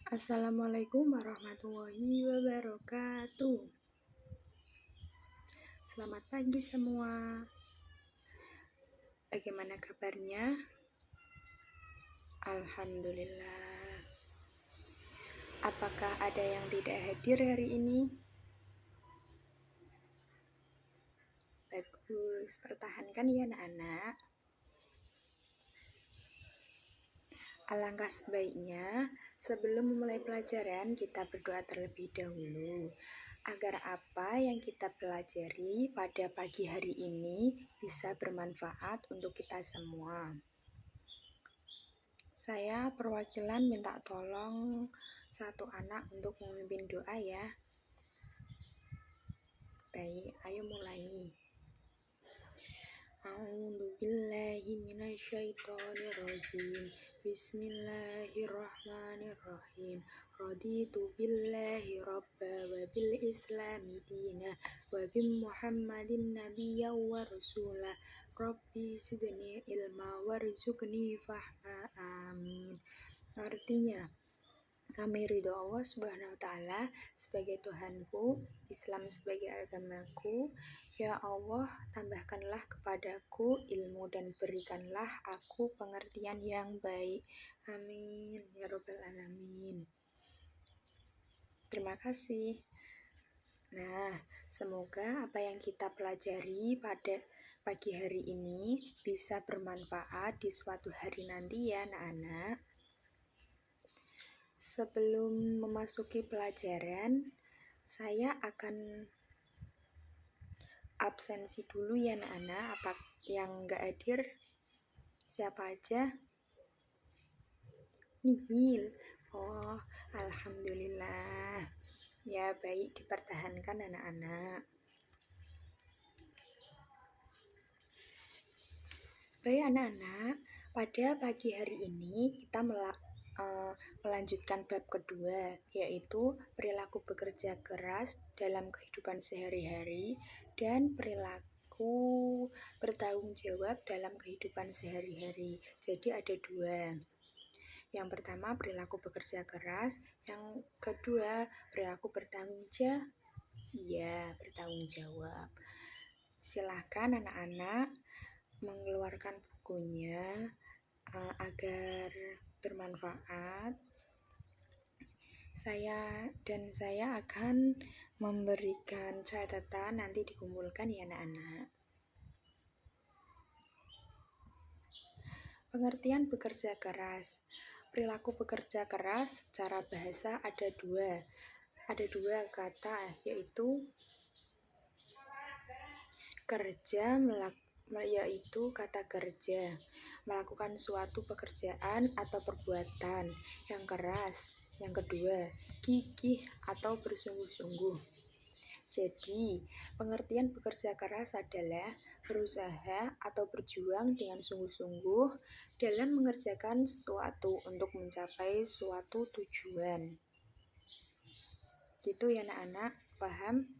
Assalamualaikum warahmatullahi wabarakatuh. Selamat pagi semua. Bagaimana kabarnya? Alhamdulillah. Apakah ada yang tidak hadir hari ini? Bagus, pertahankan ya anak-anak. Alangkah sebaiknya sebelum memulai pelajaran kita berdoa terlebih dahulu agar apa yang kita pelajari pada pagi hari ini bisa bermanfaat untuk kita semua. Saya perwakilan minta tolong satu anak untuk memimpin doa ya. Baik, ayo mulai. A'udzubillahi minasyaitonirrajim. Bismillahirrahmanirrahim. Raditu billahi rabba wa bil islami dina wa bi Muhammadin nabiyya wa rasula. Rabbi zidni ilma warzuqni fahma. Amin. Artinya, kami ridho Allah Subhanahu wa Ta'ala sebagai Tuhanku, Islam sebagai agamaku. Ya Allah, tambahkanlah kepadaku ilmu dan berikanlah aku pengertian yang baik. Amin ya Rabbal Alamin. Terima kasih. Nah, semoga apa yang kita pelajari pada pagi hari ini bisa bermanfaat di suatu hari nanti ya anak-anak. Sebelum memasuki pelajaran, saya akan absensi dulu ya anak-anak. Apa yang nggak hadir? Siapa aja? Nihil. Oh, alhamdulillah. Ya baik, dipertahankan anak-anak. Baik anak-anak, pada pagi hari ini kita melanjutkan bab kedua, yaitu perilaku bekerja keras dalam kehidupan sehari-hari dan perilaku bertanggung jawab dalam kehidupan sehari-hari. Jadi ada dua. Yang pertama perilaku bekerja keras, yang kedua perilaku bertanggung jawab. Iya, bertanggung jawab. Silahkan anak-anak mengeluarkan bukunya agar bermanfaat. Saya akan memberikan catatan, nanti dikumpulkan ya anak-anak. Pengertian bekerja keras. Perilaku bekerja keras secara bahasa ada dua kata, yaitu kerja, yaitu kata kerja, melakukan suatu pekerjaan atau perbuatan yang keras. Yang kedua, gigih atau bersungguh-sungguh. Jadi, pengertian bekerja keras adalah berusaha atau berjuang dengan sungguh-sungguh dalam mengerjakan sesuatu untuk mencapai suatu tujuan. Gitu ya anak-anak, paham?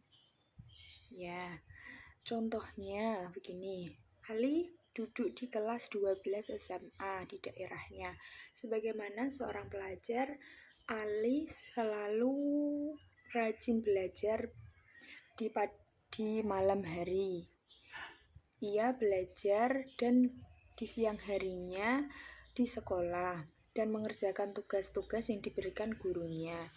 Ya. Contohnya begini, Ali duduk di kelas 12 SMA di daerahnya. Sebagaimana seorang pelajar, Ali selalu rajin belajar di malam hari. Ia belajar dan di siang harinya di sekolah dan mengerjakan tugas-tugas yang diberikan gurunya.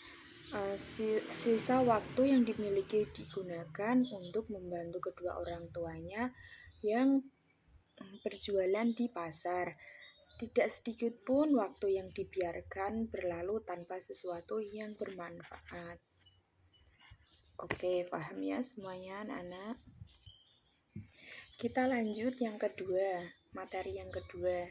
Sisa waktu yang dimiliki digunakan untuk membantu kedua orang tuanya yang berjualan di pasar. Tidak sedikit pun waktu yang dibiarkan berlalu tanpa sesuatu yang bermanfaat. Oke, paham ya semuanya anak-anak? Kita lanjut yang kedua, materi yang kedua.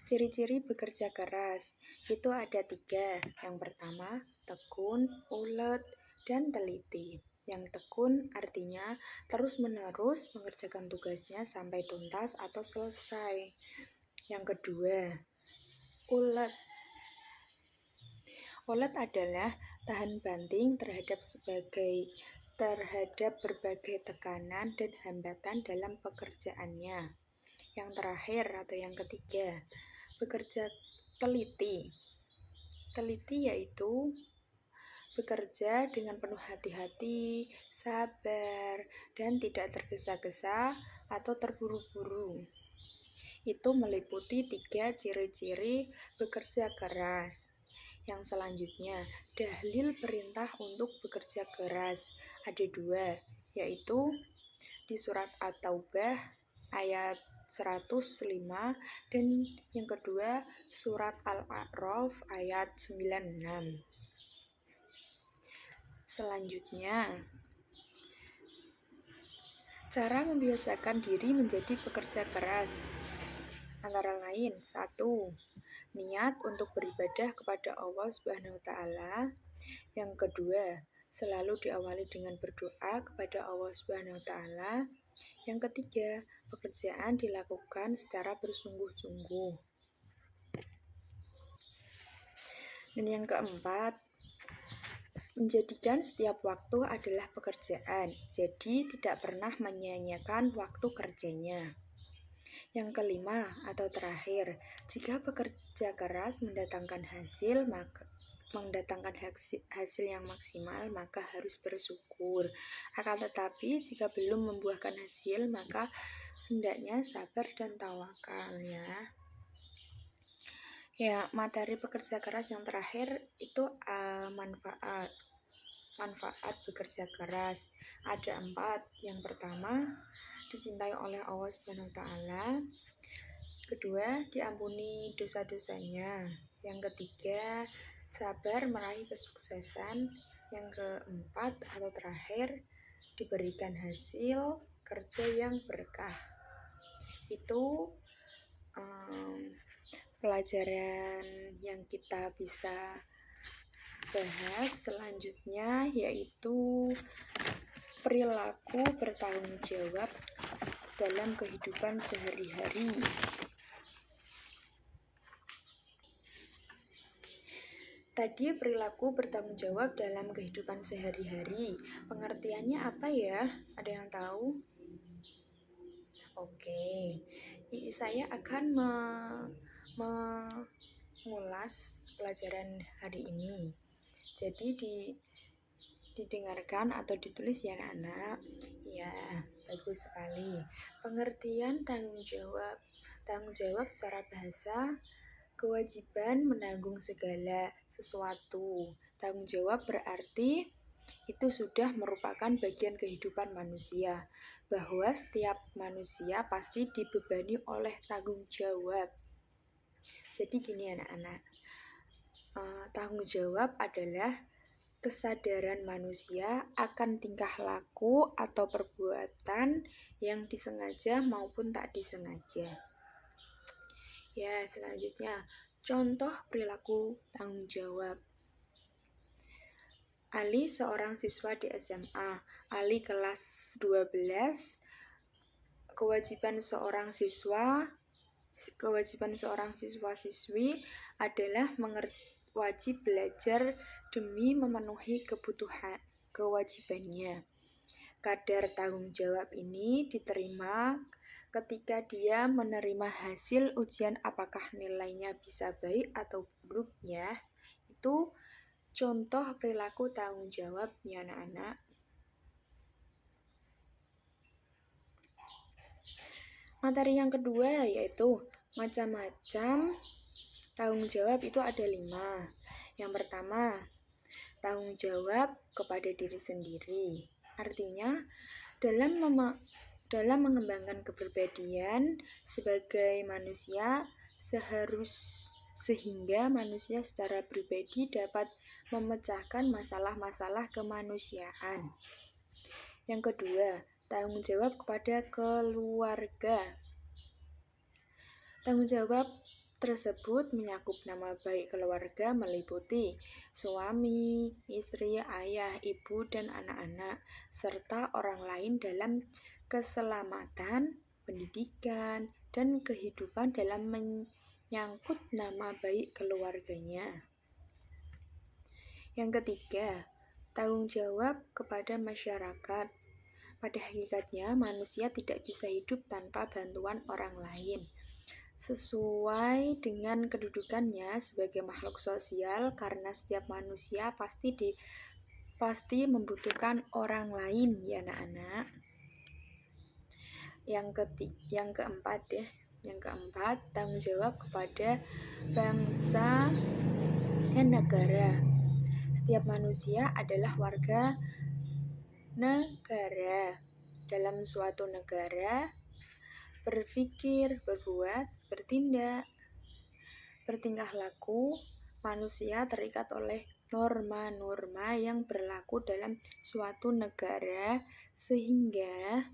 Ciri-ciri bekerja keras itu ada 3. Yang pertama, tekun, ulet, dan teliti. Yang tekun artinya terus-menerus mengerjakan tugasnya sampai tuntas atau selesai. Yang kedua, ulet. Ulet adalah tahan banting terhadap berbagai tekanan dan hambatan dalam pekerjaannya. Yang terakhir atau yang ketiga, bekerja teliti. teliti yaitu bekerja dengan penuh hati-hati, sabar, dan tidak tergesa-gesa atau terburu-buru. Itu meliputi 3 ciri-ciri bekerja keras. Yang selanjutnya, dalil perintah untuk bekerja keras. Ada 2, yaitu di surat At-Taubah ayat 105 dan yang kedua surat Al-A'raf ayat 96. Selanjutnya, cara membiasakan diri menjadi pekerja keras. Antara lain, 1. Niat untuk beribadah kepada Allah Subhanahu wa taala. Yang kedua, selalu diawali dengan berdoa kepada Allah Subhanahu wa taala. Yang ketiga, pekerjaan dilakukan secara bersungguh-sungguh. Dan yang keempat, menjadikan setiap waktu adalah pekerjaan, jadi tidak pernah menyia-nyiakan waktu kerjanya. Yang kelima atau terakhir, jika bekerja keras mendatangkan hasil yang maksimal, maka harus bersyukur. Akan tetapi jika belum membuahkan hasil, maka hendaknya sabar dan tawakal ya. Ya, materi pekerja keras yang terakhir itu manfaat bekerja keras. Ada 4. Yang pertama, dicintai oleh Allah Subhanahu wa taala. Kedua, diampuni dosa-dosanya. Yang ketiga, sabar meraih kesuksesan. Yang keempat atau terakhir, diberikan hasil kerja yang berkah. Itu pelajaran yang kita bisa bahas. Selanjutnya yaitu perilaku bertanggung jawab dalam kehidupan sehari-hari. Tadi perilaku bertanggung jawab dalam kehidupan sehari-hari. Pengertiannya apa ya? Ada yang tahu? Oke. Saya akan mengulas pelajaran hari ini. Jadi didengarkan atau ditulis ya anak-anak. Ya, bagus sekali. Pengertian tanggung jawab. Tanggung jawab secara bahasa, kewajiban menanggung segala sesuatu. Tanggung jawab berarti itu sudah merupakan bagian kehidupan manusia, bahwa setiap manusia pasti dibebani oleh tanggung jawab. Jadi gini anak-anak, tanggung jawab adalah kesadaran manusia akan tingkah laku atau perbuatan yang disengaja maupun tak disengaja. Ya, selanjutnya, contoh perilaku tanggung jawab. Ali seorang siswa di SMA. Ali kelas 12. Kewajiban seorang siswa-siswi adalah wajib belajar demi memenuhi kewajibannya. Kadar tanggung jawab ini diterima ketika dia menerima hasil ujian apakah nilainya bisa baik atau buruknya. Itu contoh perilaku tanggung jawab ya anak-anak. Materi yang kedua yaitu macam-macam tanggung jawab itu ada 5. Yang pertama, tanggung jawab kepada diri sendiri. Artinya, dalam mengembangkan kepribadian sebagai manusia sehingga manusia secara pribadi dapat memecahkan masalah-masalah kemanusiaan. Yang kedua, tanggung jawab kepada keluarga. Tanggung jawab tersebut menyakup nama baik keluarga meliputi suami, istri, ayah, ibu, dan anak-anak, serta orang lain dalam keselamatan, pendidikan, dan kehidupan dalam menyangkut nama baik keluarganya. Yang ketiga, tanggung jawab kepada masyarakat. Pada hakikatnya, manusia tidak bisa hidup tanpa bantuan orang lain. sesuai dengan kedudukannya sebagai makhluk sosial, karena setiap manusia pasti membutuhkan orang lain ya anak-anak. Yang keempat, tanggung jawab kepada bangsa dan negara. Setiap manusia adalah warga negara. Dalam suatu negara, berpikir, berbuat, bertindak, bertingkah laku, manusia terikat oleh norma-norma yang berlaku dalam suatu negara, sehingga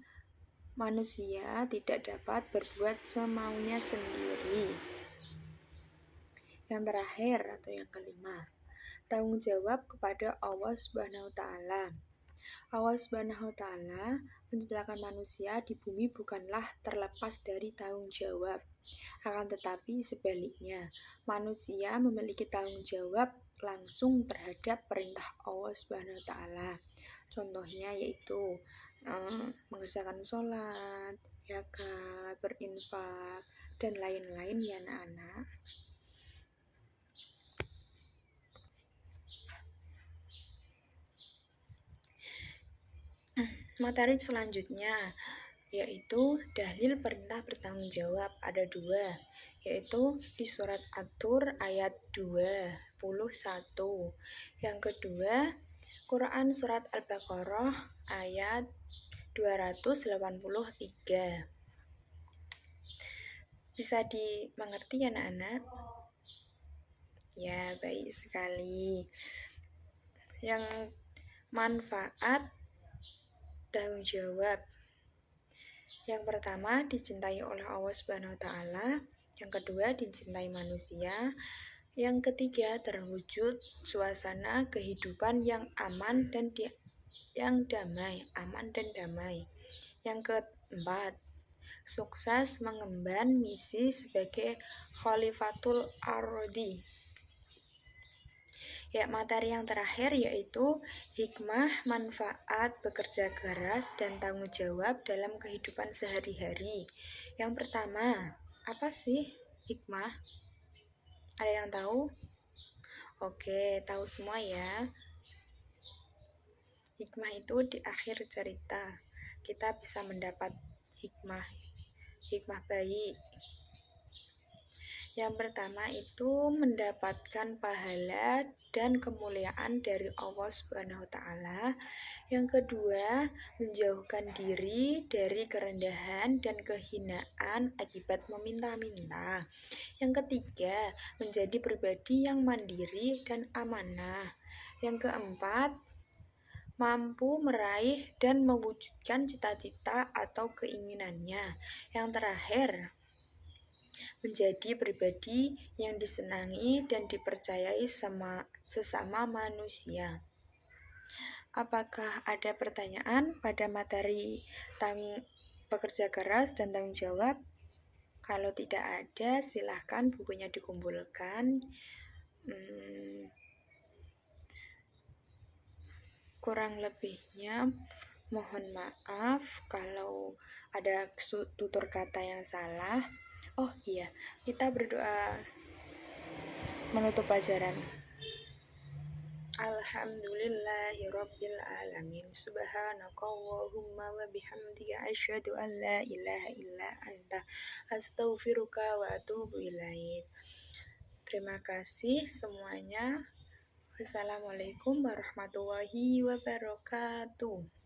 manusia tidak dapat berbuat semaunya sendiri. Yang terakhir atau yang kelima, tanggung jawab kepada Allah Subhanahu wa Ta'ala. Allah Subhanahu wa Ta'ala menciptakan manusia di bumi bukanlah terlepas dari tanggung jawab. Akan tetapi sebaliknya, manusia memiliki tanggung jawab langsung terhadap perintah Allah Subhanahu wa Ta'ala. Contohnya yaitu mengerjakan sholat, zakat, berinfak, dan lain-lain ya anak-anak. Materi selanjutnya yaitu dalil perintah bertanggung jawab. Ada 2, yaitu di surat At-Tur ayat 21. Yang kedua, Quran surat Al-Baqarah ayat 283. Bisa dimengerti ya anak-anak? Ya, baik sekali. Yang manfaat tanggung jawab. Yang pertama, dicintai oleh Allah Subhanahu wa Ta'ala. Yang kedua, dicintai manusia. Yang ketiga, terwujud suasana kehidupan yang aman dan damai. Yang keempat, sukses mengemban misi sebagai Khalifatul Ardi. Ya, materi yang terakhir yaitu hikmah, manfaat, bekerja keras, dan tanggung jawab dalam kehidupan sehari-hari. Yang pertama, apa sih hikmah? Ada yang tahu? Oke, tahu semua ya. Hikmah itu di akhir cerita kita bisa mendapat hikmah baik. Yang pertama itu mendapatkan pahala dan kemuliaan dari Allah Subhanahu wa Ta'ala. Yang kedua, menjauhkan diri dari kerendahan dan kehinaan akibat meminta-minta. Yang ketiga, menjadi pribadi yang mandiri dan amanah. Yang keempat, mampu meraih dan mewujudkan cita-cita atau keinginannya. Yang terakhir, menjadi pribadi yang disenangi dan dipercayai sesama manusia. Apakah ada pertanyaan pada materi bekerja keras dan tanggung jawab? Kalau tidak ada, silahkan bukunya dikumpulkan. Kurang lebihnya mohon maaf kalau ada tutur kata yang salah. Oh iya, kita berdoa menutup pelajaran. Alhamdulillahirabbil alamin. Subhanakallahumma wa bihamdika asyhadu an la ilaha illa anta astaghfiruka wa atubu ilaik. Terima kasih semuanya. Wassalamualaikum warahmatullahi wabarakatuh.